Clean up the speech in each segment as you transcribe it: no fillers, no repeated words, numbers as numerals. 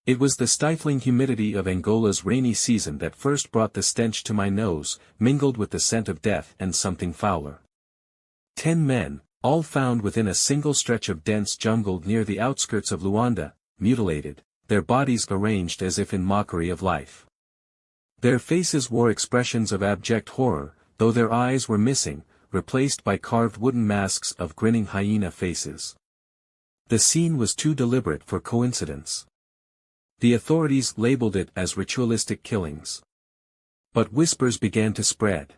It was the stifling humidity of Angola's rainy season that first brought the stench to my nose, mingled with the scent of death and something fouler. 10 men, all found within a single stretch of dense jungle near the outskirts of Luanda, mutilated, their bodies arranged as if in mockery of life. Their faces wore expressions of abject horror, though their eyes were missing, replaced by carved wooden masks of grinning hyena faces. The scene was too deliberate for coincidence. The authorities labeled it as ritualistic killings. But whispers began to spread.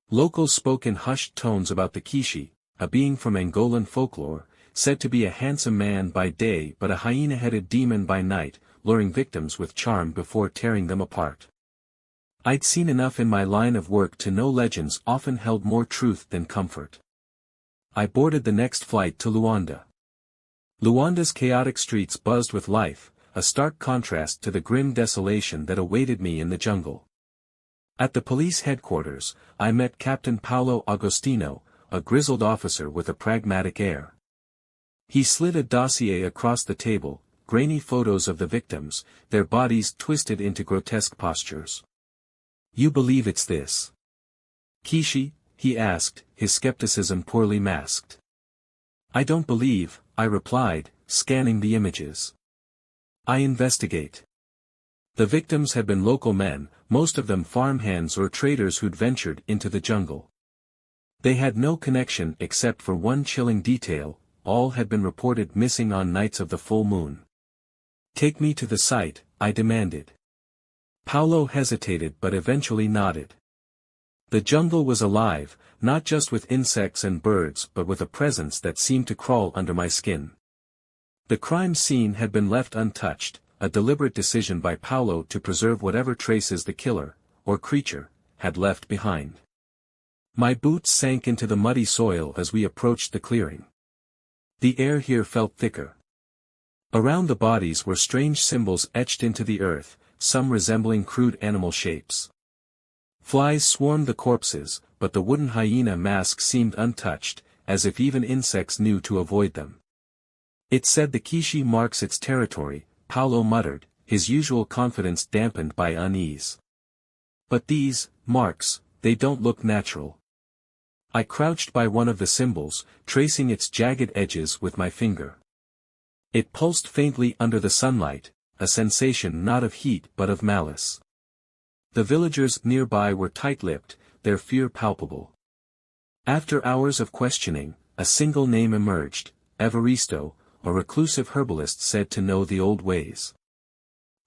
Locals spoke in hushed tones about the Kishi, a being from Angolan folklore, said to be a handsome man by day but a hyena-headed demon by night, luring victims with charm before tearing them apart. I'd seen enough in my line of work to know legends often held more truth than comfort. I boarded the next flight to Luanda. Luanda's chaotic streets buzzed with life, a stark contrast to the grim desolation that awaited me in the jungle. At the police headquarters, I met Captain Paolo Agostino, a grizzled officer with a pragmatic air. He slid a dossier across the table, grainy photos of the victims, their bodies twisted into grotesque postures. "You believe it's this, Kishi?" he asked, his skepticism poorly masked. "I don't believe," I replied, scanning the images. "I investigate." The victims had been local men, most of them farmhands or traders who'd ventured into the jungle. They had no connection except for one chilling detail: all had been reported missing on nights of the full moon. "Take me to the site," I demanded. Paolo hesitated but eventually nodded. The jungle was alive, not just with insects and birds but with a presence that seemed to crawl under my skin. The crime scene had been left untouched, a deliberate decision by Paolo to preserve whatever traces the killer, or creature, had left behind. My boots sank into the muddy soil as we approached the clearing. The air here felt thicker. Around the bodies were strange symbols etched into the earth, some resembling crude animal shapes. Flies swarmed the corpses, but the wooden hyena mask seemed untouched, as if even insects knew to avoid them. "It said the Kishi marks its territory," Paolo muttered, his usual confidence dampened by unease. "But these marks, they don't look natural." I crouched by one of the symbols, tracing its jagged edges with my finger. It pulsed faintly under the sunlight, a sensation not of heat but of malice. The villagers nearby were tight-lipped, their fear palpable. After hours of questioning, a single name emerged: Evaristo, a reclusive herbalist said to know the old ways.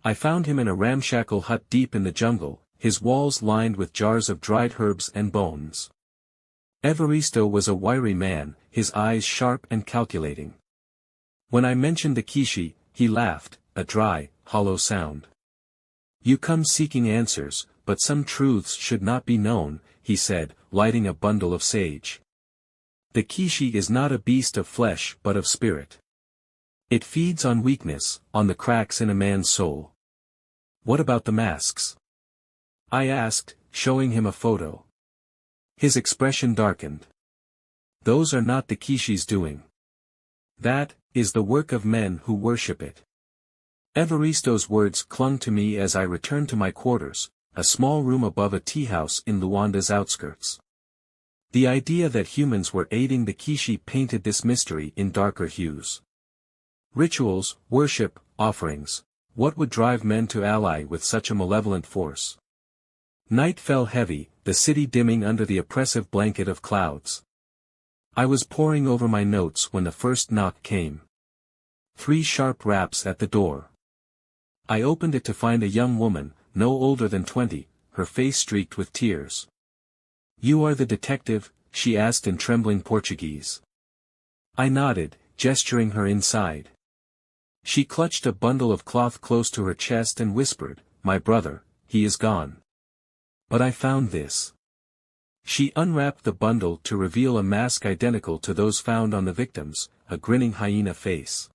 I found him in a ramshackle hut deep in the jungle, his walls lined with jars of dried herbs and bones. Evaristo was a wiry man, his eyes sharp and calculating. When I mentioned the Kishi, he laughed, a dry, hollow sound. "You come seeking answers, but some truths should not be known," he said, lighting a bundle of sage. "The Kishi is not a beast of flesh but of spirit. It feeds on weakness, on the cracks in a man's soul." "What about the masks?" I asked, showing him a photo. His expression darkened. "Those are not the Kishi's doing. That is the work of men who worship it." Evaristo's words clung to me as I returned to my quarters, a small room above a tea-house in Luanda's outskirts. The idea that humans were aiding the Kishi painted this mystery in darker hues. Rituals, worship, offerings. What would drive men to ally with such a malevolent force? Night fell heavy, the city dimming under the oppressive blanket of clouds. I was poring over my notes when the first knock came. 3 sharp raps at the door. I opened it to find a young woman, no older than 20, her face streaked with tears. "You are the detective?" she asked in trembling Portuguese. I nodded, gesturing her inside. She clutched a bundle of cloth close to her chest and whispered, "My brother, he is gone. But I found this." She unwrapped the bundle to reveal a mask identical to those found on the victims, a grinning hyena face.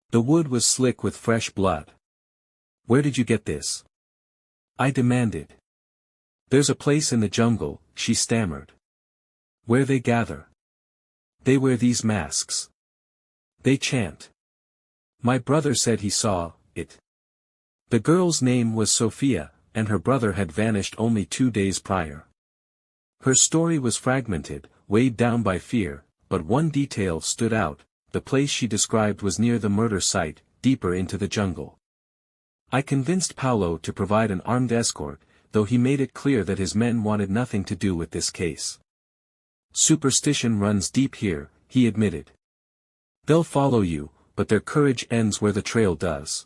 The wood was slick with fresh blood. "Where did you get this?" I demanded. "There's a place in the jungle," she stammered. "Where they gather. They wear these masks. They chant. My brother said he saw, it. The girl's name was Sophia, and her brother had vanished only 2 days prior. Her story was fragmented, weighed down by fear, but one detail stood out: the place she described was near the murder site, deeper into the jungle. I convinced Paolo to provide an armed escort, though he made it clear that his men wanted nothing to do with this case. Superstition runs deep here, he admitted. They'll follow you, but their courage ends where the trail does.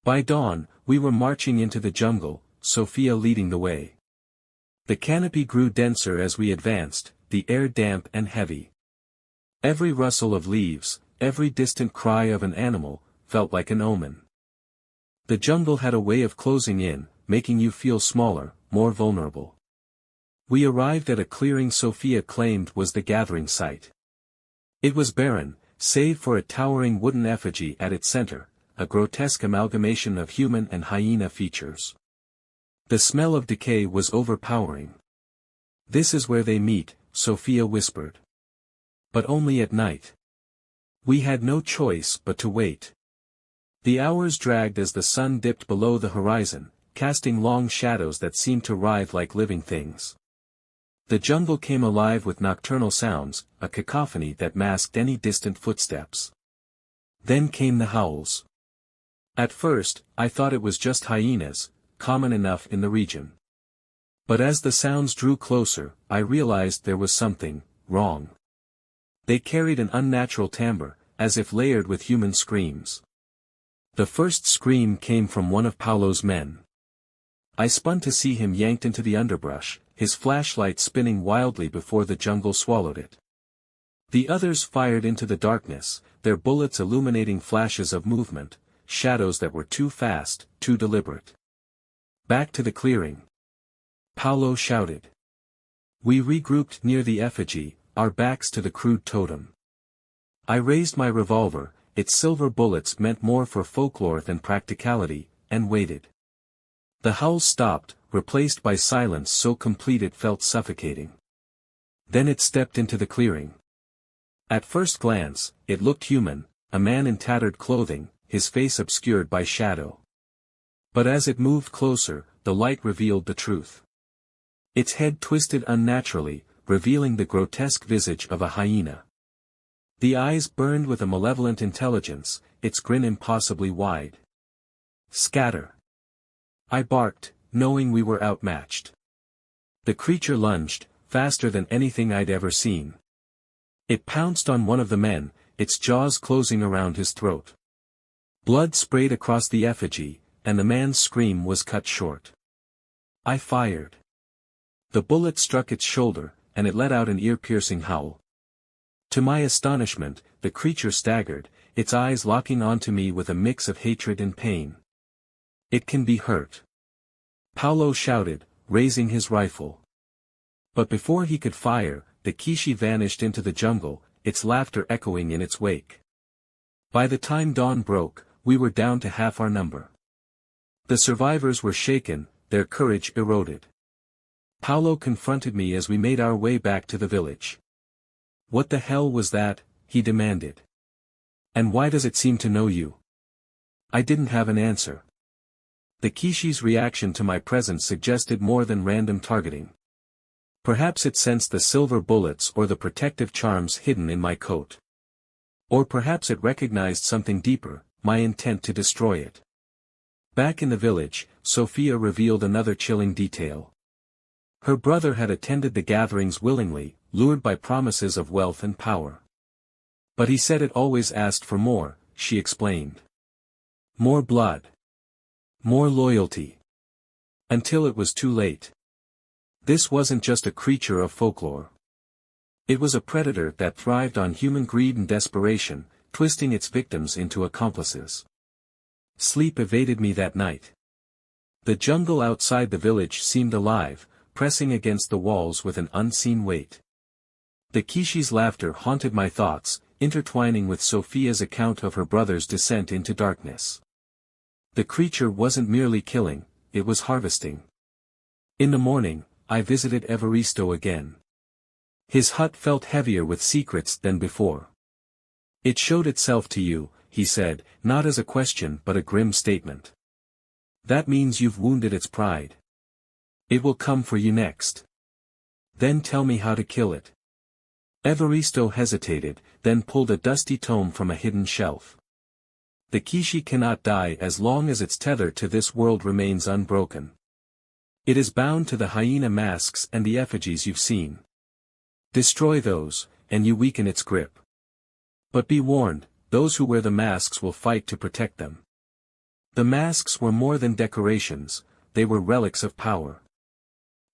By dawn, we were marching into the jungle, Sophia leading the way. The canopy grew denser as we advanced, the air damp and heavy. Every rustle of leaves, every distant cry of an animal, felt like an omen. The jungle had a way of closing in, making you feel smaller, more vulnerable. We arrived at a clearing Sophia claimed was the gathering site. It was barren, save for a towering wooden effigy at its center, a grotesque amalgamation of human and hyena features. The smell of decay was overpowering. "This is where they meet," Sophia whispered. But only at night. We had no choice but to wait. The hours dragged as the sun dipped below the horizon, casting long shadows that seemed to writhe like living things. The jungle came alive with nocturnal sounds, a cacophony that masked any distant footsteps. Then came the howls. At first, I thought it was just hyenas, common enough in the region. But as the sounds drew closer, I realized there was something wrong. They carried an unnatural timbre, as if layered with human screams. The first scream came from one of Paolo's men. I spun to see him yanked into the underbrush, his flashlight spinning wildly before the jungle swallowed it. The others fired into the darkness, their bullets illuminating flashes of movement, shadows that were too fast, too deliberate. "Back to the clearing!" Paolo shouted. We regrouped near the effigy, our backs to the crude totem. I raised my revolver, its silver bullets meant more for folklore than practicality, and waited. The howls stopped, replaced by silence so complete it felt suffocating. Then it stepped into the clearing. At first glance, it looked human, a man in tattered clothing, his face obscured by shadow. But as it moved closer, the light revealed the truth. Its head twisted unnaturally, revealing the grotesque visage of a hyena. The eyes burned with a malevolent intelligence, its grin impossibly wide. "Scatter!" I barked, knowing we were outmatched. The creature lunged, faster than anything I'd ever seen. It pounced on one of the men, its jaws closing around his throat. Blood sprayed across the effigy, and the man's scream was cut short. I fired. The bullet struck its shoulder, and it let out an ear-piercing howl. To my astonishment, the creature staggered, its eyes locking onto me with a mix of hatred and pain. "It can be hurt," Paolo shouted, raising his rifle. But before he could fire, the Kishi vanished into the jungle, its laughter echoing in its wake. By the time dawn broke, we were down to half our number. The survivors were shaken, their courage eroded. Paolo confronted me as we made our way back to the village. "What the hell was that?" he demanded. "And why does it seem to know you?" I didn't have an answer. The Kishi's reaction to my presence suggested more than random targeting. Perhaps it sensed the silver bullets or the protective charms hidden in my coat. Or perhaps it recognized something deeper, my intent to destroy it. Back in the village, Sophia revealed another chilling detail. Her brother had attended the gatherings willingly, lured by promises of wealth and power. But he said it always asked for more, she explained. More blood. More loyalty. Until it was too late. This wasn't just a creature of folklore. It was a predator that thrived on human greed and desperation, twisting its victims into accomplices. Sleep evaded me that night. The jungle outside the village seemed alive, pressing against the walls with an unseen weight. The Kishi's laughter haunted my thoughts, intertwining with Sophia's account of her brother's descent into darkness. The creature wasn't merely killing, it was harvesting. In the morning, I visited Evaristo again. His hut felt heavier with secrets than before. "It showed itself to you," he said, not as a question but a grim statement. That means you've wounded its pride. It will come for you next. Then tell me how to kill it. Evaristo hesitated, then pulled a dusty tome from a hidden shelf. The Kishi cannot die as long as its tether to this world remains unbroken. It is bound to the hyena masks and the effigies you've seen. Destroy those, and you weaken its grip. But be warned, those who wear the masks will fight to protect them. The masks were more than decorations, they were relics of power.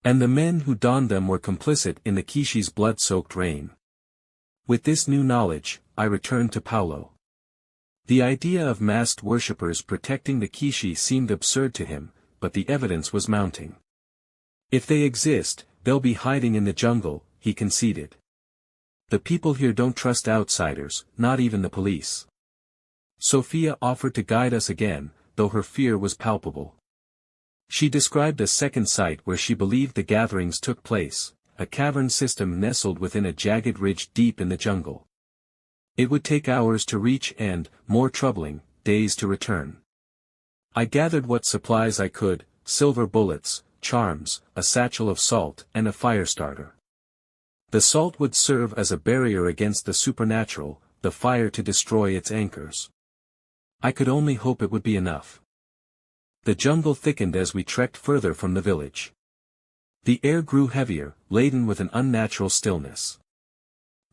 And the men who donned them were complicit in the Kishi's blood-soaked reign. With this new knowledge, I returned to Paulo. The idea of masked worshippers protecting the Kishi seemed absurd to him, but the evidence was mounting. If they exist, they'll be hiding in the jungle, he conceded. The people here don't trust outsiders, not even the police. Sophia offered to guide us again, though her fear was palpable. She described a second site where she believed the gatherings took place, a cavern system nestled within a jagged ridge deep in the jungle. It would take hours to reach and, more troubling, days to return. I gathered what supplies I could, silver bullets, charms, a satchel of salt, and a fire starter. The salt would serve as a barrier against the supernatural, the fire to destroy its anchors. I could only hope it would be enough. The jungle thickened as we trekked further from the village. The air grew heavier, laden with an unnatural stillness.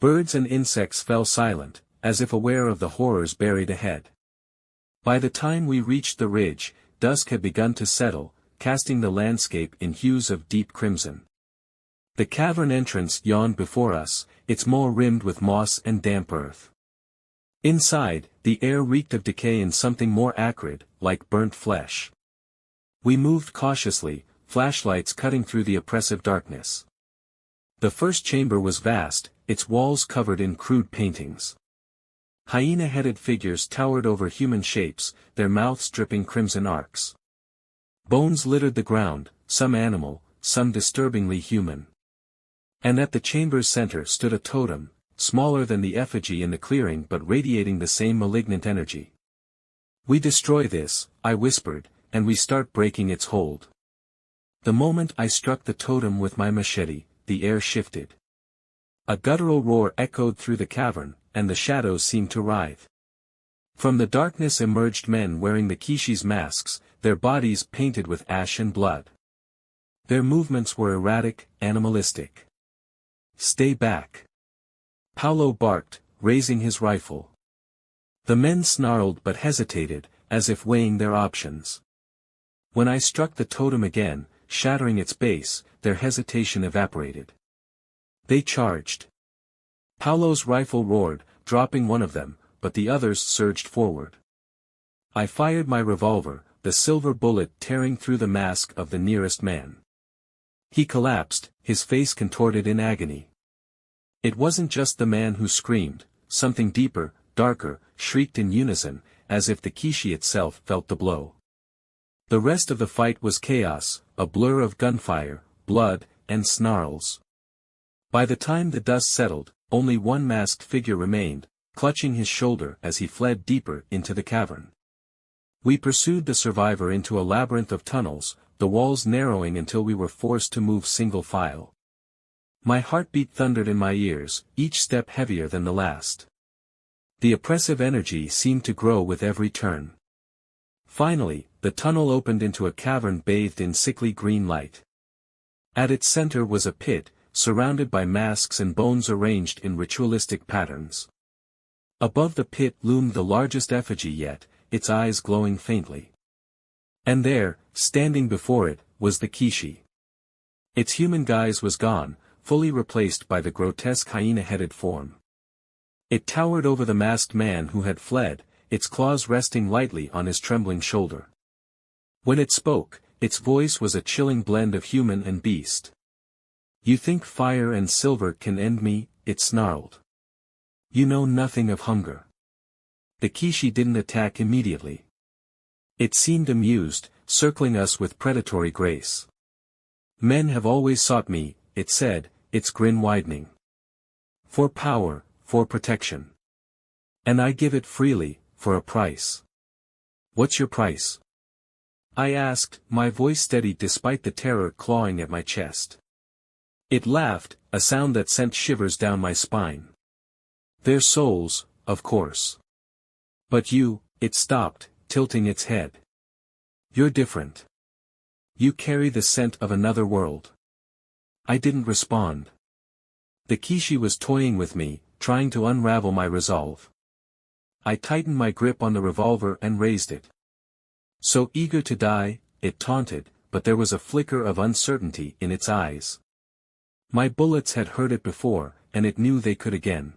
Birds and insects fell silent, as if aware of the horrors buried ahead. By the time we reached the ridge, dusk had begun to settle, casting the landscape in hues of deep crimson. The cavern entrance yawned before us, its maw rimmed with moss and damp earth. Inside, the air reeked of decay and something more acrid, like burnt flesh. We moved cautiously, flashlights cutting through the oppressive darkness. The first chamber was vast, its walls covered in crude paintings. Hyena-headed figures towered over human shapes, their mouths dripping crimson arcs. Bones littered the ground, some animal, some disturbingly human. And at the chamber's center stood a totem, smaller than the effigy in the clearing but radiating the same malignant energy. We destroy this, I whispered, and we start breaking its hold. The moment I struck the totem with my machete, the air shifted. A guttural roar echoed through the cavern, and the shadows seemed to writhe. From the darkness emerged men wearing the Kishi's masks, their bodies painted with ash and blood. Their movements were erratic, animalistic. Stay back. Paulo barked, raising his rifle. The men snarled but hesitated, as if weighing their options. When I struck the totem again, shattering its base, their hesitation evaporated. They charged. Paulo's rifle roared, dropping one of them, but the others surged forward. I fired my revolver, the silver bullet tearing through the mask of the nearest man. He collapsed, his face contorted in agony. It wasn't just the man who screamed, something deeper, darker, shrieked in unison, as if the Kishi itself felt the blow. The rest of the fight was chaos, a blur of gunfire, blood, and snarls. By the time the dust settled, only one masked figure remained, clutching his shoulder as he fled deeper into the cavern. We pursued the survivor into a labyrinth of tunnels, the walls narrowing until we were forced to move single file. My heartbeat thundered in my ears, each step heavier than the last. The oppressive energy seemed to grow with every turn. Finally, the tunnel opened into a cavern bathed in sickly green light. At its center was a pit, surrounded by masks and bones arranged in ritualistic patterns. Above the pit loomed the largest effigy yet, its eyes glowing faintly. And there, standing before it, was the Kishi. Its human guise was gone, fully replaced by the grotesque hyena-headed form. It towered over the masked man who had fled, its claws resting lightly on his trembling shoulder. When it spoke, its voice was a chilling blend of human and beast. "You think fire and silver can end me?" it snarled. "You know nothing of hunger." The Kishi didn't attack immediately. It seemed amused, circling us with predatory grace. "Men have always sought me," it said, its grin widening. "For power, for protection. And I give it freely, for a price. What's your price? I asked, my voice steady despite the terror clawing at my chest. It laughed, a sound that sent shivers down my spine. Their souls, of course. But you, it stopped, tilting its head. You're different. You carry the scent of another world. I didn't respond. The Kishi was toying with me, trying to unravel my resolve. I tightened my grip on the revolver and raised it. So eager to die, it taunted, but there was a flicker of uncertainty in its eyes. My bullets had hurt it before, and it knew they could again.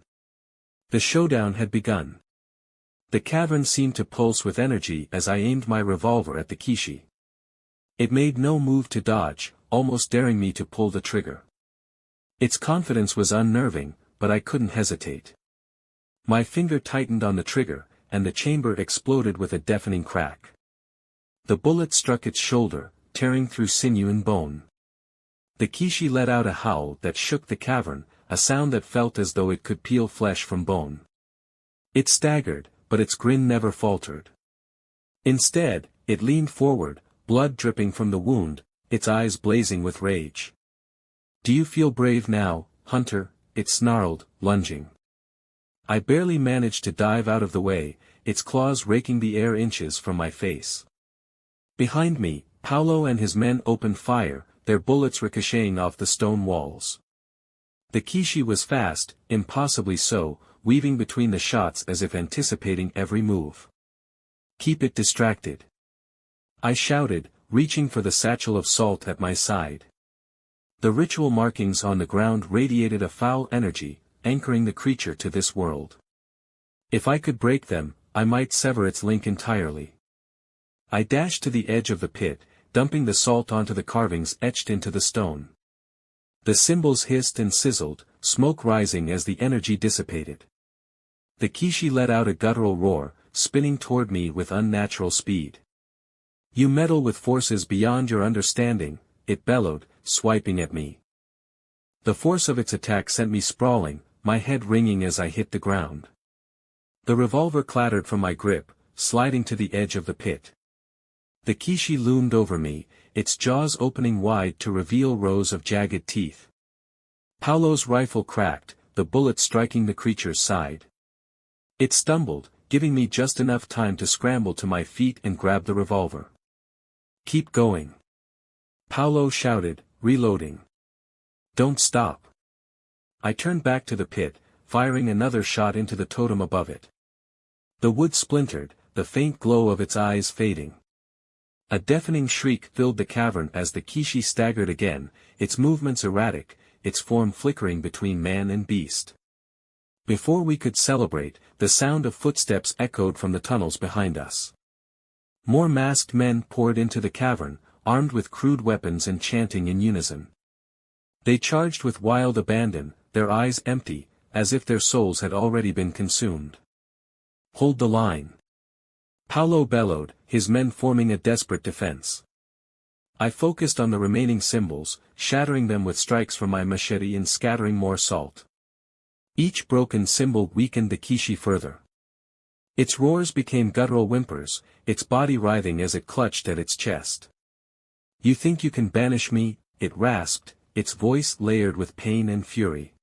The showdown had begun. The cavern seemed to pulse with energy as I aimed my revolver at the Kishi. It made no move to dodge, almost daring me to pull the trigger. Its confidence was unnerving, but I couldn't hesitate. My finger tightened on the trigger, and the chamber exploded with a deafening crack. The bullet struck its shoulder, tearing through sinew and bone. The Kishi let out a howl that shook the cavern, a sound that felt as though it could peel flesh from bone. It staggered, but its grin never faltered. Instead, it leaned forward, blood dripping from the wound, its eyes blazing with rage. Do you feel brave now, hunter? It snarled, lunging. I barely managed to dive out of the way, its claws raking the air inches from my face. Behind me, Paulo and his men opened fire, their bullets ricocheting off the stone walls. The Kishi was fast, impossibly so, weaving between the shots as if anticipating every move. Keep it distracted. I shouted, reaching for the satchel of salt at my side. The ritual markings on the ground radiated a foul energy, anchoring the creature to this world. If I could break them, I might sever its link entirely. I dashed to the edge of the pit, dumping the salt onto the carvings etched into the stone. The symbols hissed and sizzled, smoke rising as the energy dissipated. The Kishi let out a guttural roar, spinning toward me with unnatural speed. You meddle with forces beyond your understanding, it bellowed, swiping at me. The force of its attack sent me sprawling, my head ringing as I hit the ground. The revolver clattered from my grip, sliding to the edge of the pit. The Kishi loomed over me, its jaws opening wide to reveal rows of jagged teeth. Paulo's rifle cracked, the bullet striking the creature's side. It stumbled, giving me just enough time to scramble to my feet and grab the revolver. Keep going. Paulo shouted, reloading. Don't stop. I turned back to the pit, firing another shot into the totem above it. The wood splintered, the faint glow of its eyes fading. A deafening shriek filled the cavern as the Kishi staggered again, its movements erratic, its form flickering between man and beast. Before we could celebrate, the sound of footsteps echoed from the tunnels behind us. More masked men poured into the cavern, armed with crude weapons and chanting in unison. They charged with wild abandon, their eyes empty, as if their souls had already been consumed. Hold the line. Paulo bellowed, his men forming a desperate defense. I focused on the remaining symbols, shattering them with strikes from my machete and scattering more salt. Each broken symbol weakened the Kishi further. Its roars became guttural whimpers, its body writhing as it clutched at its chest. You think you can banish me? It rasped, its voice layered with pain and fury.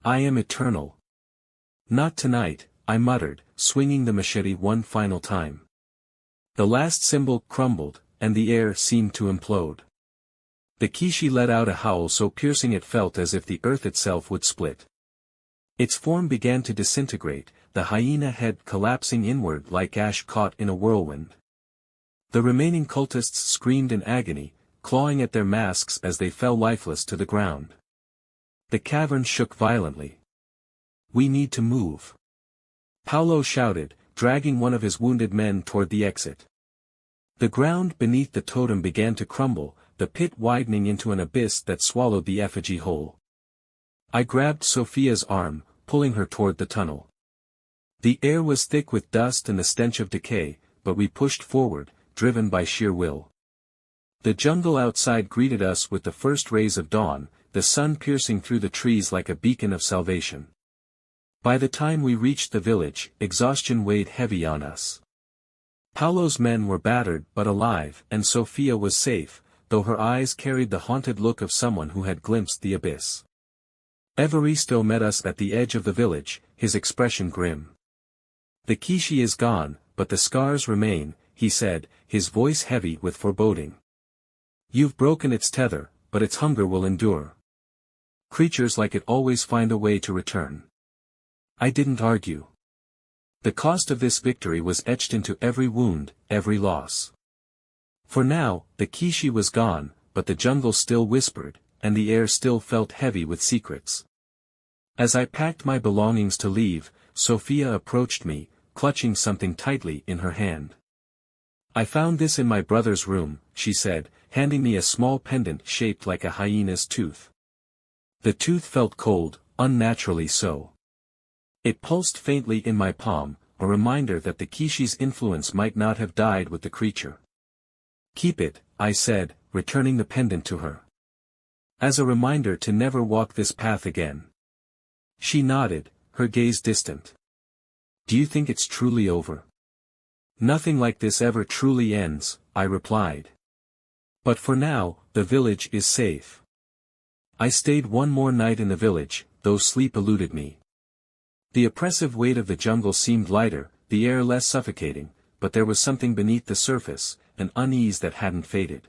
I am eternal. Not tonight, I muttered, swinging the machete one final time. The last symbol crumbled, and the air seemed to implode. The Kishi let out a howl so piercing it felt as if the earth itself would split. Its form began to disintegrate, the hyena head collapsing inward like ash caught in a whirlwind. The remaining cultists screamed in agony, clawing at their masks as they fell lifeless to the ground. The cavern shook violently. We need to move. Paulo shouted, dragging one of his wounded men toward the exit. The ground beneath the totem began to crumble, the pit widening into an abyss that swallowed the effigy whole. I grabbed Sophia's arm, pulling her toward the tunnel. The air was thick with dust and the stench of decay, but we pushed forward, driven by sheer will. The jungle outside greeted us with the first rays of dawn, the sun piercing through the trees like a beacon of salvation. By the time we reached the village, exhaustion weighed heavy on us. Paulo's men were battered but alive, and Sophia was safe, though her eyes carried the haunted look of someone who had glimpsed the abyss. Evaristo met us at the edge of the village, his expression grim. "The Kishi is gone, but the scars remain," he said, his voice heavy with foreboding. "You've broken its tether, but its hunger will endure. Creatures like it always find a way to return." I didn't argue. The cost of this victory was etched into every wound, every loss. For now, the Kishi was gone, but the jungle still whispered, and the air still felt heavy with secrets. As I packed my belongings to leave, Sophia approached me, clutching something tightly in her hand. "I found this in my brother's room," she said, handing me a small pendant shaped like a hyena's tooth. The tooth felt cold, unnaturally so. It pulsed faintly in my palm, a reminder that the Kishi's influence might not have died with the creature. "Keep it," I said, returning the pendant to her. "As a reminder to never walk this path again." She nodded, her gaze distant. "Do you think it's truly over?" "Nothing like this ever truly ends," I replied. "But for now, the village is safe." I stayed one more night in the village, though sleep eluded me. The oppressive weight of the jungle seemed lighter, the air less suffocating, but there was something beneath the surface, an unease that hadn't faded.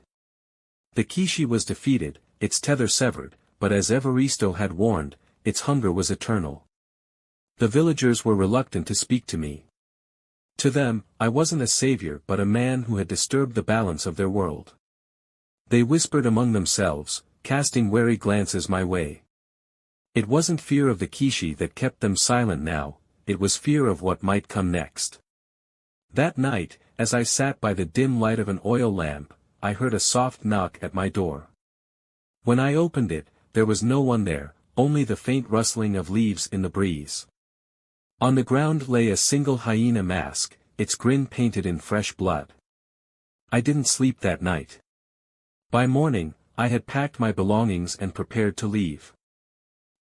The Kishi was defeated, its tether severed, but as Evaristo had warned, its hunger was eternal. The villagers were reluctant to speak to me. To them, I wasn't a savior but a man who had disturbed the balance of their world. They whispered among themselves, casting wary glances my way. It wasn't fear of the Kishi that kept them silent now, it was fear of what might come next. That night, as I sat by the dim light of an oil lamp, I heard a soft knock at my door. When I opened it, there was no one there, only the faint rustling of leaves in the breeze. On the ground lay a single hyena mask, its grin painted in fresh blood. I didn't sleep that night. By morning, I had packed my belongings and prepared to leave.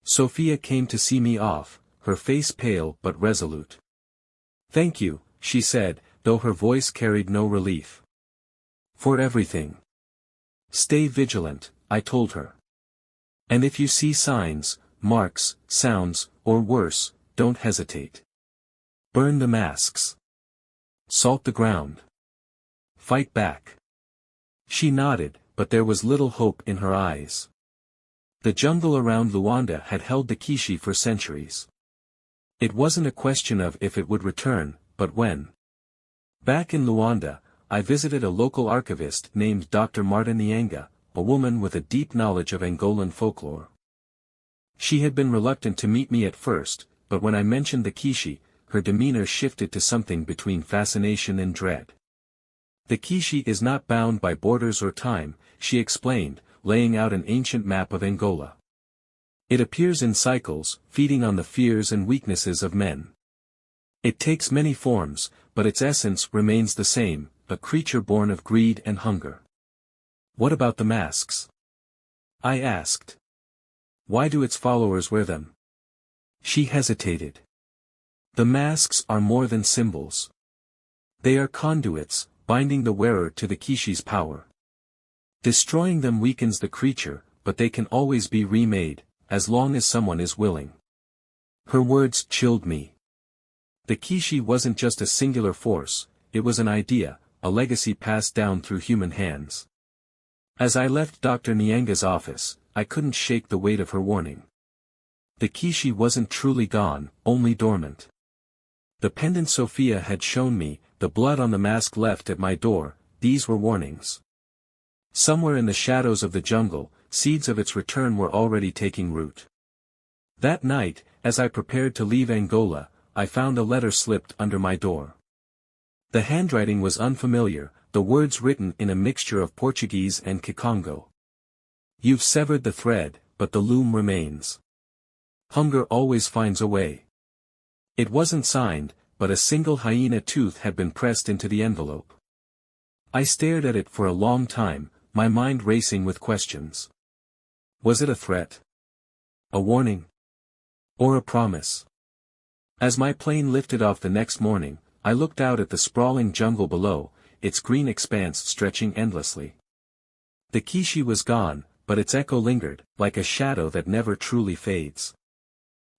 Sophia came to see me off, her face pale but resolute. "Thank you," she said, though her voice carried no relief. "For everything. Stay vigilant," I told her. "And if you see signs, marks, sounds, or worse, don't hesitate. Burn the masks. Salt the ground. Fight back." She nodded, but there was little hope in her eyes. The jungle around Luanda had held the Kishi for centuries. It wasn't a question of if it would return, but when. Back in Luanda, I visited a local archivist named Dr. Marta Nyanga, a woman with a deep knowledge of Angolan folklore. She had been reluctant to meet me at first, but when I mentioned the Kishi, her demeanor shifted to something between fascination and dread. "The Kishi is not bound by borders or time," she explained, laying out an ancient map of Angola. "It appears in cycles, feeding on the fears and weaknesses of men. It takes many forms, but its essence remains the same, a creature born of greed and hunger." "What about the masks?" I asked. "Why do its followers wear them?" She hesitated. "The masks are more than symbols. They are conduits, binding the wearer to the Kishi's power. Destroying them weakens the creature, but they can always be remade, as long as someone is willing." Her words chilled me. The Kishi wasn't just a singular force, it was an idea, a legacy passed down through human hands. As I left Dr. Nyanga's office, I couldn't shake the weight of her warning. The Kishi wasn't truly gone, only dormant. The pendant Sophia had shown me, the blood on the mask left at my door, these were warnings. Somewhere in the shadows of the jungle, seeds of its return were already taking root. That night, as I prepared to leave Angola, I found a letter slipped under my door. The handwriting was unfamiliar, the words written in a mixture of Portuguese and Kikongo. "You've severed the thread, but the loom remains. Hunger always finds a way." It wasn't signed, but a single hyena tooth had been pressed into the envelope. I stared at it for a long time, my mind racing with questions. Was it a threat? A warning? Or a promise? As my plane lifted off the next morning, I looked out at the sprawling jungle below, its green expanse stretching endlessly. The Kishi was gone, but its echo lingered, like a shadow that never truly fades.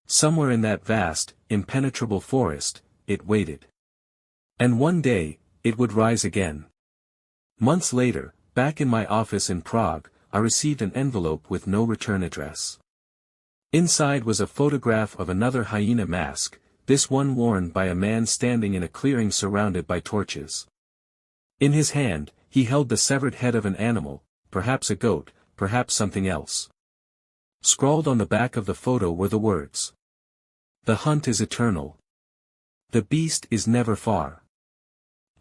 Somewhere in that vast, impenetrable forest, it waited. And one day, it would rise again. Months later, back in my office in Prague, I received an envelope with no return address. Inside was a photograph of another hyena mask, this one worn by a man standing in a clearing surrounded by torches. In his hand, he held the severed head of an animal, perhaps a goat, perhaps something else. Scrawled on the back of the photo were the words: "The hunt is eternal. The beast is never far."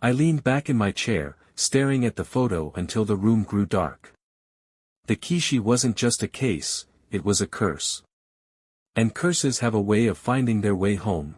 I leaned back in my chair, staring at the photo until the room grew dark. The Kishi wasn't just a case, it was a curse. And curses have a way of finding their way home.